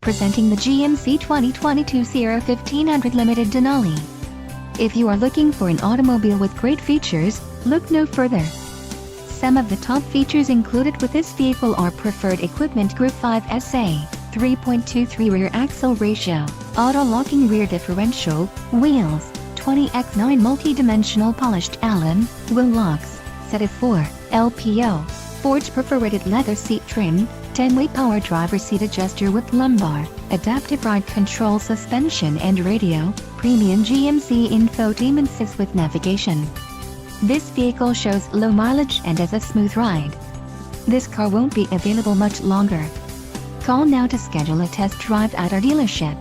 Presenting the GMC 2022 Sierra 1500 Limited Denali. If you are looking for an automobile with great features, look no further. Some of the top features included with this vehicle are preferred equipment Group 5 SA, 3.23 rear axle ratio, auto-locking rear differential, wheels, 20x9 multi-dimensional polished alloy, wheel locks, set of 4, LPO, forged perforated leather seat trim, 10-way power driver seat adjuster with lumbar, adaptive ride control suspension and radio, premium GMC infotainment system with navigation. This vehicle shows low mileage and has a smooth ride. This car won't be available much longer. Call now to schedule a test drive at our dealership.